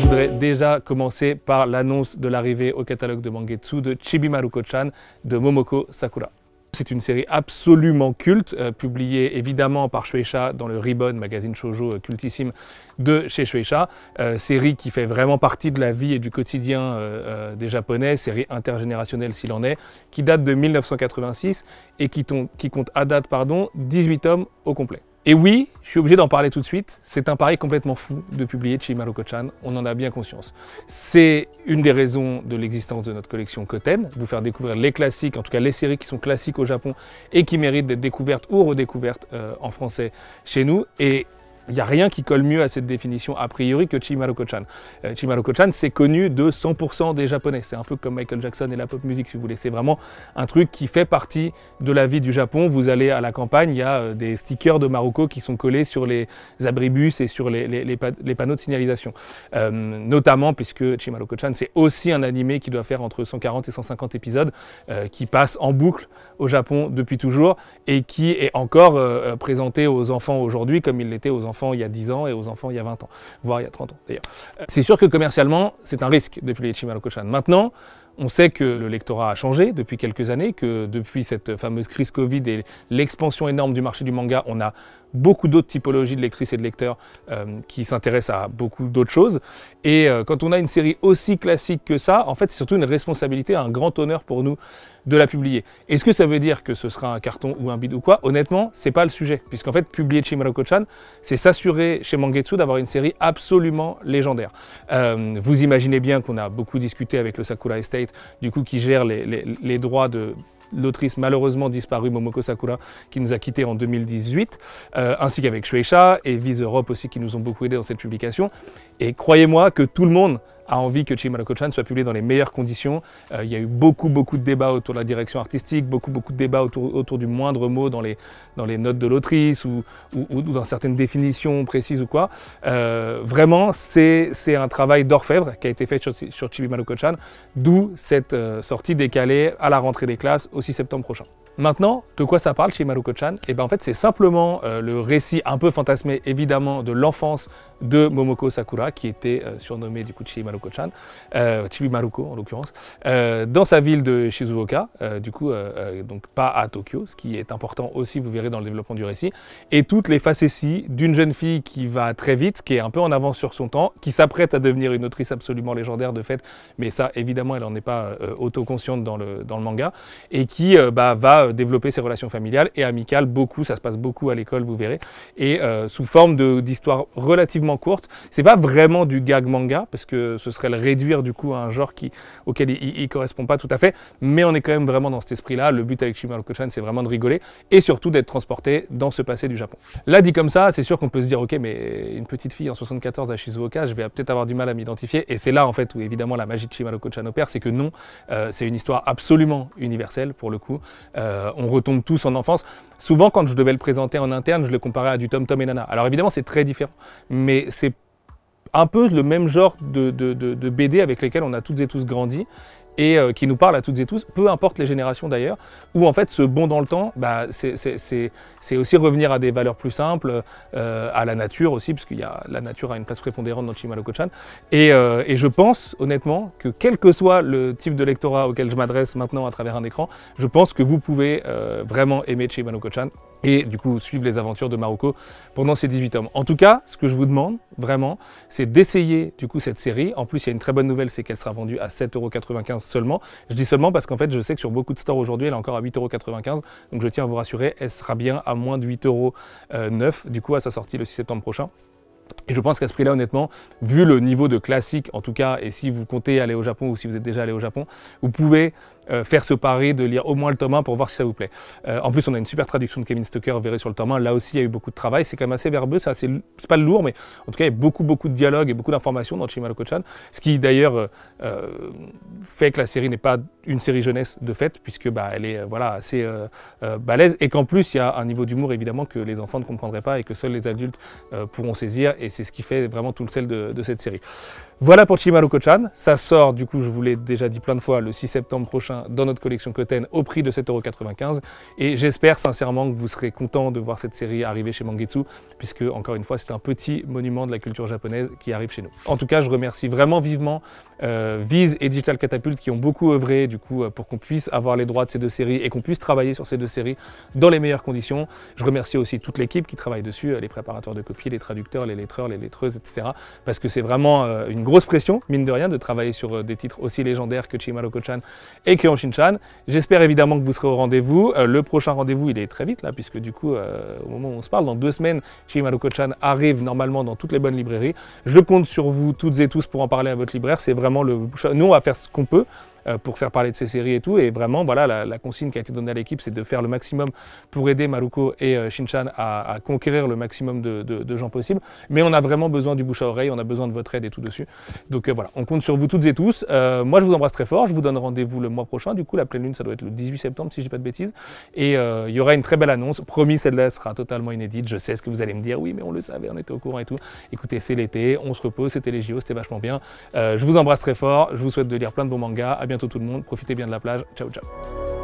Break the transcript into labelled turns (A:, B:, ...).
A: Je voudrais déjà commencer par l'annonce de l'arrivée au catalogue de Mangetsu de Chibi Maruko-chan de Momoko Sakura. C'est une série absolument culte, publiée évidemment par Shueisha dans le Ribbon, magazine shoujo cultissime de chez Shueisha. Série qui fait vraiment partie de la vie et du quotidien des Japonais, série intergénérationnelle s'il en est, qui date de 1986 et qui compte à date 18 tomes au complet. Et oui, je suis obligé d'en parler tout de suite, c'est un pari complètement fou de publier Chibi Maruko-chan, on en a bien conscience. C'est une des raisons de l'existence de notre collection Koten, vous faire découvrir les classiques, en tout cas les séries qui sont classiques au Japon et qui méritent d'être découvertes ou redécouvertes en français chez nous. Et il n'y a rien qui colle mieux à cette définition a priori que Chibi Maruko-chan. Chibi Maruko-chan, c'est connu de 100% des Japonais. C'est un peu comme Michael Jackson et la pop music, si vous voulez. C'est vraiment un truc qui fait partie de la vie du Japon. Vous allez à la campagne, il y a des stickers de Maruko qui sont collés sur les abribus et sur les panneaux de signalisation. Notamment puisque Chibi Maruko-chan, c'est aussi un animé qui doit faire entre 140 et 150 épisodes, qui passe en boucle au Japon depuis toujours et qui est encore présenté aux enfants aujourd'hui comme il l'était aux enfants il y a 10 ans et aux enfants il y a 20 ans, voire il y a 30 ans d'ailleurs. C'est sûr que commercialement, c'est un risque de publier Chibi Maruko-chan. Maintenant, on sait que le lectorat a changé depuis quelques années, que depuis cette fameuse crise Covid et l'expansion énorme du marché du manga, on a beaucoup d'autres typologies de lectrices et de lecteurs qui s'intéressent à beaucoup d'autres choses. Et quand on a une série aussi classique que ça, en fait, c'est surtout une responsabilité, un grand honneur pour nous de la publier. Est-ce que ça veut dire que ce sera un carton ou un bide ou quoi? Honnêtement, c'est pas le sujet. Puisqu'en fait, publier Chibi Maruko-chan, c'est s'assurer chez Mangetsu d'avoir une série absolument légendaire. Vous imaginez bien qu'on a beaucoup discuté avec le Sakura Estate, du coup, qui gère les droits de l'autrice malheureusement disparue Momoko Sakura qui nous a quittés en 2018, ainsi qu'avec Shueisha et Viz Europe aussi qui nous ont beaucoup aidés dans cette publication. Et croyez-moi que tout le monde a envie que Chibi Maruko-chan soit publié dans les meilleures conditions. Il y a eu beaucoup de débats autour de la direction artistique, beaucoup de débats autour du moindre mot dans les notes de l'autrice ou dans certaines définitions précises ou quoi. Vraiment, c'est un travail d'orfèvre qui a été fait sur Chibi Maruko-chan, d'où cette sortie décalée à la rentrée des classes au 6 septembre prochain. Maintenant, de quoi ça parle Chibi Maruko-chan? Et ben en fait, c'est simplement le récit un peu fantasmé évidemment de l'enfance de Momoko Sakura, qui était surnommée du coup Chibi Maruko-chan, Chibi Maruko en l'occurrence, dans sa ville de Shizuoka, donc pas à Tokyo, ce qui est important aussi, vous verrez dans le développement du récit, et toutes les facéties d'une jeune fille qui va très vite, qui est un peu en avance sur son temps, qui s'apprête à devenir une autrice absolument légendaire de fait, mais ça évidemment elle n'en est pas autoconsciente dans le manga, et qui va développer ses relations familiales et amicales, ça se passe beaucoup à l'école, vous verrez, et sous forme d'histoires relativement courtes. C'est pas vraiment du gag manga, parce que ce serait le réduire du coup à un genre auquel il correspond pas tout à fait, mais on est quand même vraiment dans cet esprit-là. Le but avec Chibi Maruko-chan, c'est vraiment de rigoler, et surtout d'être transporté dans ce passé du Japon. Là, dit comme ça, c'est sûr qu'on peut se dire, ok, mais une petite fille en 74 à Shizuoka, je vais peut-être avoir du mal à m'identifier, et c'est là en fait où évidemment la magie de Chibi Maruko-chan opère, c'est que non, c'est une histoire absolument universelle pour le coup. On retombe tous en enfance. Souvent, quand je devais le présenter en interne, je le comparais à du Tom Tom et Nana. Alors évidemment, c'est très différent, mais c'est un peu le même genre de BD avec lesquels on a toutes et tous grandi et qui nous parle à toutes et tous, peu importe les générations d'ailleurs, où en fait ce bond dans le temps, c'est aussi revenir à des valeurs plus simples, à la nature aussi, parce que la nature a une place prépondérante dans Chibi Maruko-chan, et je pense honnêtement que quel que soit le type de lectorat auquel je m'adresse maintenant à travers un écran, je pense que vous pouvez vraiment aimer Chibi Maruko-chan et du coup suivre les aventures de Maruko pendant ces 18 tomes. En tout cas, ce que je vous demande vraiment, c'est d'essayer du coup cette série. En plus, il y a une très bonne nouvelle, c'est qu'elle sera vendue à 7,95 € seulement. Je dis seulement parce qu'en fait, je sais que sur beaucoup de stores aujourd'hui, elle est encore à 8,95 €. Donc je tiens à vous rassurer, elle sera bien à moins de 8,09 € du coup à sa sortie le 6 septembre prochain. Et je pense qu'à ce prix-là, honnêtement, vu le niveau de classique, en tout cas, et si vous comptez aller au Japon ou si vous êtes déjà allé au Japon, vous pouvez faire ce pari de lire au moins le tome 1 pour voir si ça vous plaît. En plus, on a une super traduction de Kevin Stoker, vous verrez sur le tome 1. Là aussi, il y a eu beaucoup de travail. C'est quand même assez verbeux, c'est pas lourd, mais en tout cas, il y a beaucoup de dialogues et beaucoup d'informations dans Chibi Maruko-chan. Ce qui, d'ailleurs, fait que la série n'est pas une série jeunesse de fait, puisque elle est assez balèze. Et qu'en plus, il y a un niveau d'humour, évidemment, que les enfants ne comprendraient pas et que seuls les adultes pourront saisir. Et c'est ce qui fait vraiment tout le sel de cette série. Voilà pour Chibi Maruko-chan. Ça sort, du coup, je vous l'ai déjà dit plein de fois, le 6 septembre prochain prochain dans notre collection Koten au prix de 7,95 €. Et j'espère sincèrement que vous serez content de voir cette série arriver chez Mangetsu, puisque, encore une fois, c'est un petit monument de la culture japonaise qui arrive chez nous. En tout cas, je remercie vraiment vivement Viz et Digital Catapult qui ont beaucoup œuvré du coup, pour qu'on puisse avoir les droits de ces deux séries et qu'on puisse travailler sur ces deux séries dans les meilleures conditions. Je remercie aussi toute l'équipe qui travaille dessus, les préparateurs de copies, les traducteurs, les lettreurs, les lettreuses, etc. Parce que c'est vraiment une grosse pression, mine de rien, de travailler sur des titres aussi légendaires que Chimaruko-chan et que Honshin-chan. J'espère évidemment que vous serez au rendez-vous. Le prochain rendez-vous, il est très vite là, puisque du coup, au moment où on se parle, dans 2 semaines, Chimaruko-chan arrive normalement dans toutes les bonnes librairies. Je compte sur vous toutes et tous pour en parler à votre libraire. C'est vraiment nous, on va faire ce qu'on peut pour faire parler de ces séries et tout, et vraiment voilà la consigne qui a été donnée à l'équipe, c'est de faire le maximum pour aider Maruko et Shin-chan à conquérir le maximum de gens possible, mais on a vraiment besoin du bouche à oreille, on a besoin de votre aide et tout dessus, donc voilà, on compte sur vous toutes et tous. Moi je vous embrasse très fort, je vous donne rendez-vous le mois prochain, du coup la pleine lune ça doit être le 18 septembre si je dis pas de bêtises, et il y aura une très belle annonce, promis celle-là sera totalement inédite, je sais ce que vous allez me dire, oui mais on le savait, on était au courant et tout, écoutez c'est l'été, on se repose, c'était les JO, c'était vachement bien, je vous embrasse très fort, je vous souhaite de lire plein de bons mangas, à bientôt tout le monde, profitez bien de la plage, ciao ciao.